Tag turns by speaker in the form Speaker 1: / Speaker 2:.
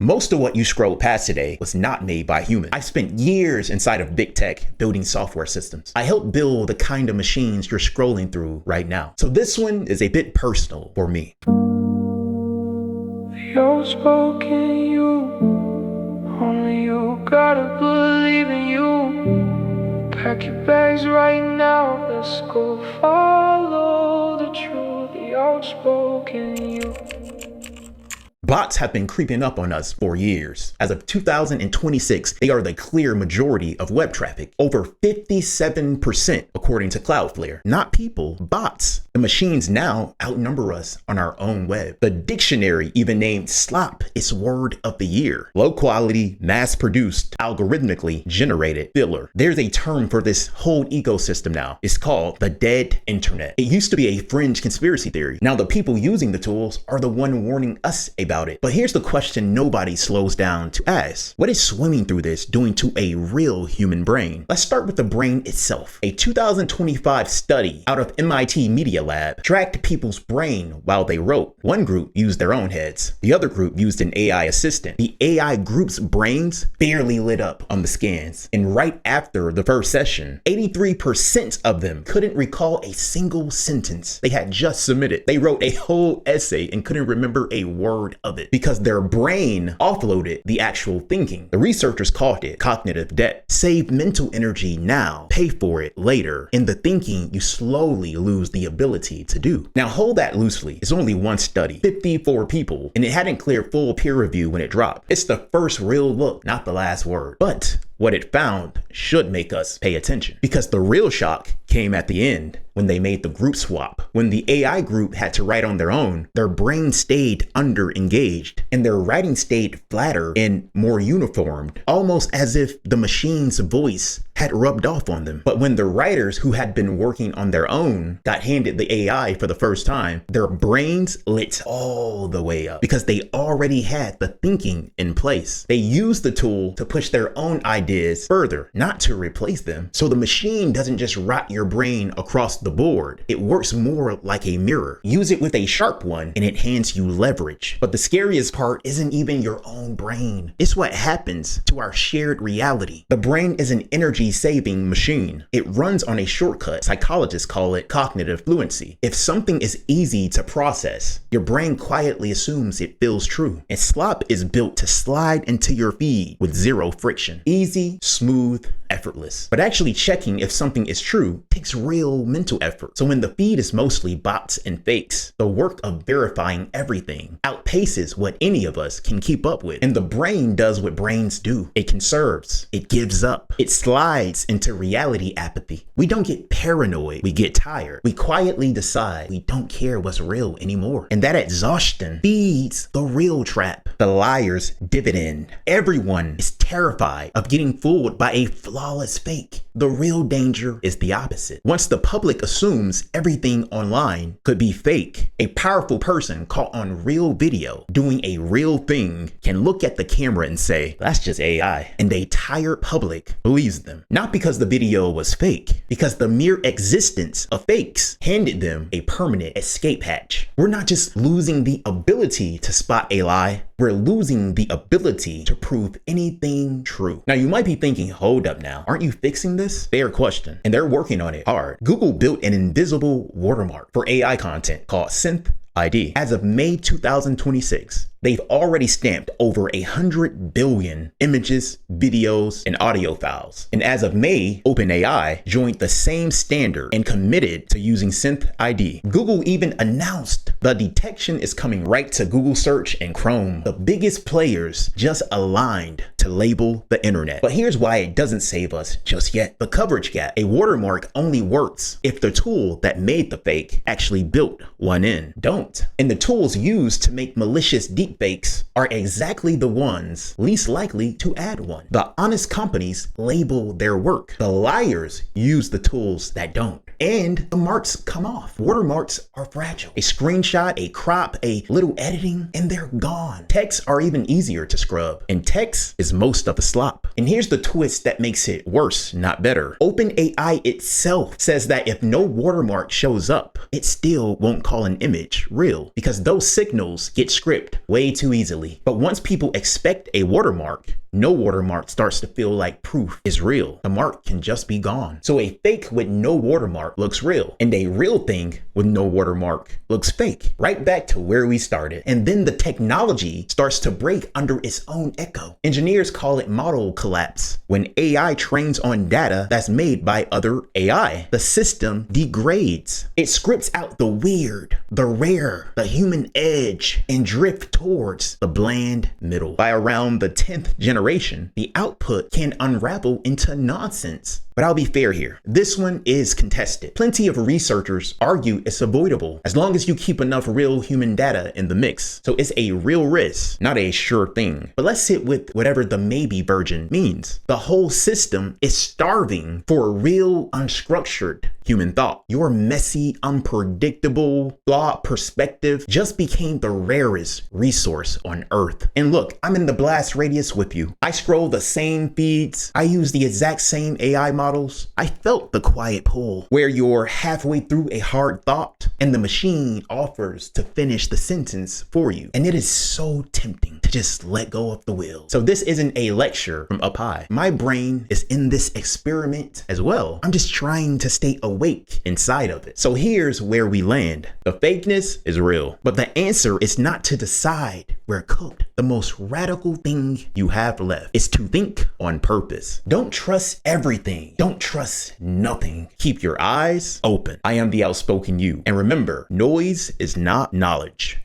Speaker 1: Most of what you scrolled past today was not made by humans. I spent years inside of big tech building software systems. I helped build the kind of machines you're scrolling through right now. So this one is a bit personal for me.
Speaker 2: The outspoken you, only you gotta believe in you. Pack your bags right now, let's go follow the truth. The outspoken you.
Speaker 1: Bots have been creeping up on us for years. As of 2026, they are the clear majority of web traffic, over 57% according to Cloudflare. Not people, bots. The machines now outnumber us on our own web. The dictionary even named slop its word of the year. Low quality, mass produced, algorithmically generated filler. There's a term for this whole ecosystem now. It's called the dead internet. It used to be a fringe conspiracy theory. Now the people using the tools are the one warning us about it. But here's the question nobody slows down to ask. What is swimming through this doing to a real human brain? Let's start with the brain itself. A 2025 study out of MIT Media Lab tracked people's brain while they wrote. One group used their own heads. The other group used an AI assistant. The AI group's brains barely lit up on the scans. And right after the first session, 83% of them couldn't recall a single sentence they had just submitted. They wrote a whole essay and couldn't remember a word of it because their brain offloaded the actual thinking. The researchers called it cognitive debt. Save mental energy now, pay for it later. In the thinking, you slowly lose the ability to do. Now hold that loosely. It's only one study, 54 people, and it hadn't cleared full peer review when it dropped. It's the first real look, not the last word. But what it found should make us pay attention, because the real shock came at the end when they made the group swap. When the AI group had to write on their own, their brain stayed under engaged and their writing stayed flatter and more uniformed, almost as if the machine's voice had rubbed off on them. But when the writers who had been working on their own got handed the AI for the first time, their brains lit all the way up because they already had the thinking in place. They used the tool to push their own ideas further, not to replace them. So the machine doesn't just rot your brain across the board. It works more like a mirror. Use it with a sharp one and it hands you leverage. But the scariest part isn't even your own brain. It's what happens to our shared reality. The brain is an energy saving machine. It runs on a shortcut. Psychologists call it cognitive fluency. If something is easy to process, your brain quietly assumes it feels true. And slop is built to slide into your feed with zero friction. Easy, smooth, effortless. But actually checking if something is true takes real mental effort. So when the feed is mostly bots and fakes, the work of verifying everything outpaces what any of us can keep up with. And the brain does what brains do. It conserves. It gives up. It slides into reality apathy. We don't get paranoid. We get tired. We quietly decide we don't care what's real anymore. And that exhaustion feeds the real trap, the liar's dividend. Everyone is terrified of getting fooled by a flawless fake. The real danger is the opposite. Once the public assumes everything online could be fake, a powerful person caught on real video doing a real thing can look at the camera and say, that's just AI. And the entire public believes them. Not because the video was fake, because the mere existence of fakes handed them a permanent escape hatch. We're not just losing the ability to spot a lie, we're losing the ability to prove anything true. Now you might be thinking, hold up now, aren't you fixing this? Fair question. And they're working on it hard. Google built an invisible watermark for AI content called Synth ID. As of May 2026, they've already stamped over 100 billion images, videos, and audio files. And as of May, OpenAI joined the same standard and committed to using Synth ID. Google even announced the detection is coming right to Google Search and Chrome. The biggest players just aligned to label the internet. But here's why it doesn't save us just yet. The coverage gap. A watermark only works if the tool that made the fake actually built one in. Don't. And the tools used to make malicious deepfakes are exactly the ones least likely to add one. The honest companies label their work. The liars use the tools that don't. and the marks come off. Watermarks are fragile. A screenshot, a crop, a little editing, and they're gone. Texts are even easier to scrub, and text is most of the slop. And here's the twist that makes it worse, not better. OpenAI itself says that if no watermark shows up, it still won't call an image real because those signals get scripted way too easily. But once people expect a watermark, no watermark starts to feel like proof is real. The mark can just be gone. So a fake with no watermark looks real, and a real thing with no watermark looks fake. Right back to where we started. And then the technology starts to break under its own echo. Engineers call it model collapse. When AI trains on data that's made by other AI, the system degrades. It scripts out the weird, the rare, the human edge, and drift towards the bland middle. By around the 10th generation, the output can unravel into nonsense. But I'll be fair here. This one is contested. Plenty of researchers argue it's avoidable as long as you keep enough real human data in the mix. So it's a real risk, not a sure thing. But let's sit with whatever the maybe version means. The whole system is starving for real, unstructured human thought. Your messy, unpredictable, flawed perspective just became the rarest resource on Earth. And look, I'm in the blast radius with you. I scroll the same feeds. I use the exact same AI models. I felt the quiet pull where you're halfway through a hard thought and the machine offers to finish the sentence for you. And it is so tempting to just let go of the wheel. So this isn't a lecture from up high. My brain is in this experiment as well. I'm just trying to stay awake inside of it. So here's where we land. The fakeness is real, but the answer is not to decide we're cooked. The most radical thing you have left is to think on purpose. Don't trust everything. Don't trust nothing. Keep your eyes open. I am the outspoken you. And remember, noise is not knowledge.